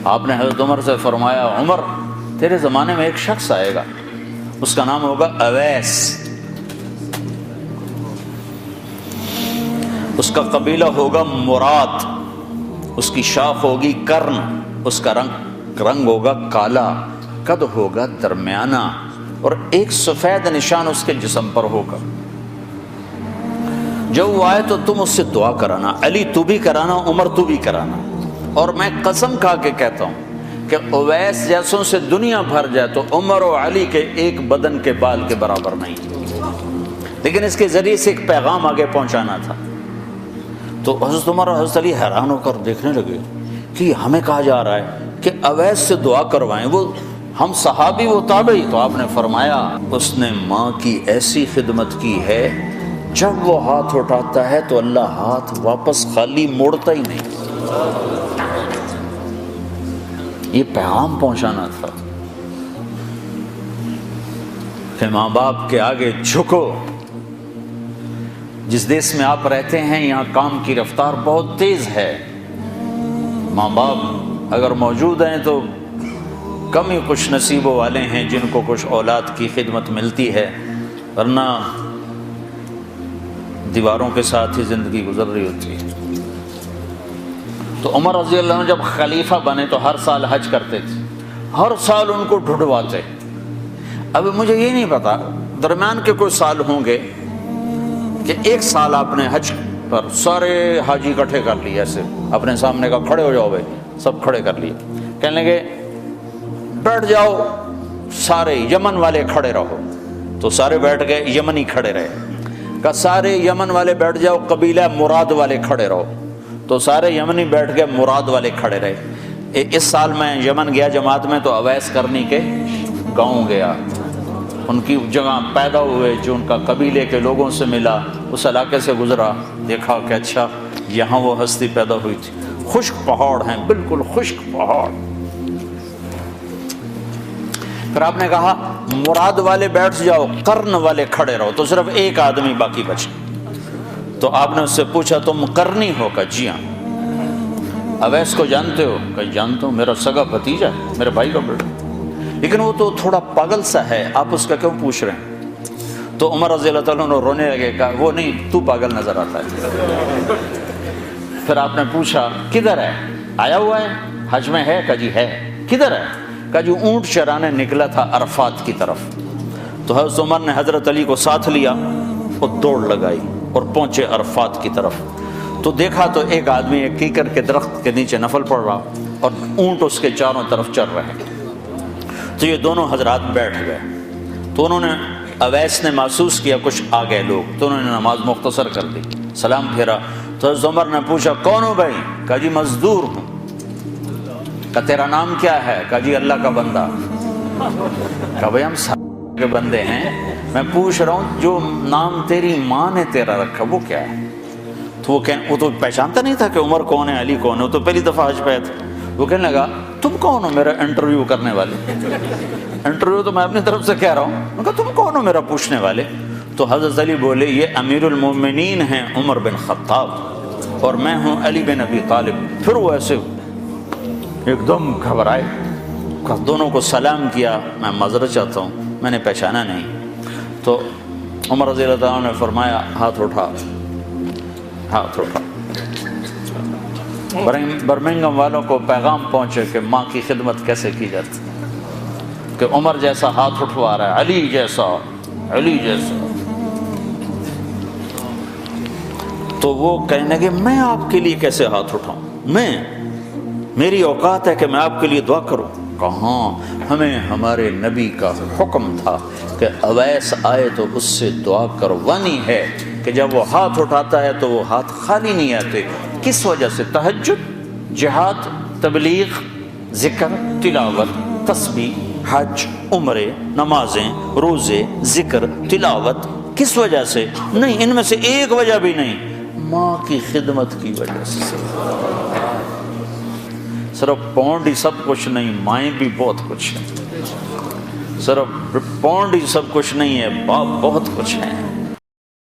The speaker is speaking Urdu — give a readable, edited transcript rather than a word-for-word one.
آپ نے حضرت عمر سے فرمایا عمر تیرے زمانے میں ایک شخص آئے گا، اس کا نام ہوگا اویس، اس کا قبیلہ ہوگا مراد، اس کی شاخ ہوگی کرن، اس کا رنگ ہوگا کالا، قد ہوگا درمیانہ، اور ایک سفید نشان اس کے جسم پر ہوگا۔ جب وہ آئے تو تم اس سے دعا کرانا، علی تو بھی کرانا، عمر تو بھی کرانا، اور میں قسم کھا کے کہتا ہوں کہ اویس جیسوں سے دنیا بھر جائے تو عمر و علی کے ایک بدن کے بال کے برابر نہیں، لیکن اس کے ذریعے سے ایک پیغام آگے پہنچانا تھا۔ تو حضرت عمر اور حضرت علی حیران ہو کر دیکھنے لگے کہ ہمیں کہا جا رہا ہے کہ اویس سے دعا کروائیں، وہ ہم صحابی وہ تابعی۔ تو آپ نے فرمایا اس نے ماں کی ایسی خدمت کی ہے، جب وہ ہاتھ اٹھاتا ہے تو اللہ ہاتھ واپس خالی موڑتا ہی نہیں۔ یہ پیغام پہنچانا تھا کہ ماں باپ کے آگے جھکو۔ جس دیش میں آپ رہتے ہیں یہاں کام کی رفتار بہت تیز ہے، ماں باپ اگر موجود ہیں تو کم ہی خوش نصیبوں والے ہیں جن کو کچھ اولاد کی خدمت ملتی ہے، ورنہ دیواروں کے ساتھ ہی زندگی گزر رہی ہوتی ہے۔ تو عمر رضی اللہ عنہ جب خلیفہ بنے تو ہر سال حج کرتے تھے، ہر سال ان کو ڈھونڈواتے۔ اب مجھے یہ نہیں پتا درمیان کے کوئی سال ہوں گے کہ ایک سال آپ نے حج پر سارے حاجی اکٹھے کر لیے، ایسے اپنے سامنے کا کھڑے ہو جاؤ بھائی، سب کھڑے کر لیے، کہنے لگے بیٹھ جاؤ سارے یمن والے کھڑے رہو، تو سارے بیٹھ گئے، یمنی کھڑے رہے، کہ سارے یمن والے بیٹھ جاؤ، قبیلہ مراد والے کھڑے رہو، تو سارے یمنی بیٹھ گئے، مراد والے کھڑے رہے۔ اس سال میں یمن گیا جماعت میں تو اویس کرنی کے گاؤں گیا، ان کی جگہ پیدا ہوئے، جو ان کا قبیلے کے لوگوں سے ملا، اس علاقے سے گزرا، دیکھا کہ اچھا یہاں وہ ہستی پیدا ہوئی تھی۔ خشک پہاڑ ہیں، بالکل خشک پہاڑ۔ پھر آپ نے کہا مراد والے بیٹھ جاؤ، قرن والے کھڑے رہو، تو صرف ایک آدمی باقی بچا۔ تو آپ نے اس سے پوچھا تم قرنی ہو؟ کہ جی ہاں۔ اویس کو جانتے ہو؟ کہ جانتا ہوں، میرا سگا بھتیجا ہے، میرے بھائی کا بیٹا، لیکن وہ تو تھوڑا پاگل سا ہے، آپ اس کا کیوں پوچھ رہے ہیں؟ تو عمر رضی اللہ تعالیٰ عنہ رونے لگے، کہا وہ نہیں، تو پاگل نظر آتا ہے۔ پھر آپ نے پوچھا کدھر ہے؟ آیا ہوا ہے حج میں؟ ہے؟ کہ جی ہے۔ کدھر ہے؟ کہ جو اونٹ چرانے نکلا تھا عرفات کی طرف۔ تو حضرت عمر نے حضرت علی کو ساتھ لیا اور دوڑ لگائی اور پہنچے عرفات کی طرف، تو دیکھا تو ایک آدمی ایک کیکر کے درخت کے نیچے نفل پڑ رہا اور اونٹ اس کے چاروں طرف چر رہے ہیں۔ تو یہ دونوں حضرات بیٹھ گئے، تو انہوں نے اویس نے محسوس کیا کچھ آ گئے لوگ، تو انہوں نے نماز مختصر کر دی، سلام پھیرا۔ تو حضرت عمر نے پوچھا کون ہو بھائی؟ کہا جی مزدور ہوں۔ کہا تیرا نام کیا ہے؟ کہا جی اللہ کا بندہ۔ کہا بھائی ہم سارے کے بندے ہیں، میں پوچھ رہا ہوں جو نام تیری ماں نے تیرا رکھا وہ کیا ہے؟ تو وہ تو پہچانتا نہیں تھا کہ عمر کون ہے، علی کون ہے، وہ تو پہلی دفعہ حج پہ تھا۔ وہ کہنے لگا تم کون ہو میرا انٹرویو کرنے والے؟ انٹرویو تو میں اپنی طرف سے کہہ رہا ہوں۔ میں کہا تم کون ہو میرا پوچھنے والے؟ تو حضرت علی بولے یہ امیر المومنین ہیں عمر بن خطاب اور میں ہوں علی بن ابی طالب۔ پھر وہ ایسے ایک دم گھبرائے، دونوں کو سلام کیا، میں معذرت چاہتا ہوں میں نے پہچانا نہیں۔ تو عمر رضی اللہ عنہ نے فرمایا ہاتھ اٹھا، ہاتھ اٹھا۔ برمنگم والوں کو پیغام پہنچے کہ ماں کی خدمت کیسے کی جاتی، کہ عمر جیسا ہاتھ اٹھوا رہا ہے، علی جیسا، علی جیسا۔ تو وہ کہنے لگے میں آپ کے لیے کیسے ہاتھ اٹھاؤں، میری اوقات ہے کہ میں آپ کے لیے دعا کروں؟ کہاں، ہمیں ہمارے نبی کا حکم تھا کہ اویس آئے تو اس سے دعا کروانی ہے، کہ جب وہ ہاتھ اٹھاتا ہے تو وہ ہاتھ خالی نہیں آتے۔ کس وجہ سے؟ تہجد، جہاد، تبلیغ، ذکر، تلاوت، تسبیح، حج، عمرے، نمازیں، روزے، ذکر، تلاوت۔ کس وجہ سے؟ نہیں، ان میں سے ایک وجہ بھی نہیں، ماں کی خدمت کی وجہ سے۔ صرف پونڈ ہی سب کچھ نہیں، مائیں بھی بہت کچھ ہیں۔ صرف پونڈ ہی سب کچھ نہیں ہے، باپ بہت کچھ ہیں۔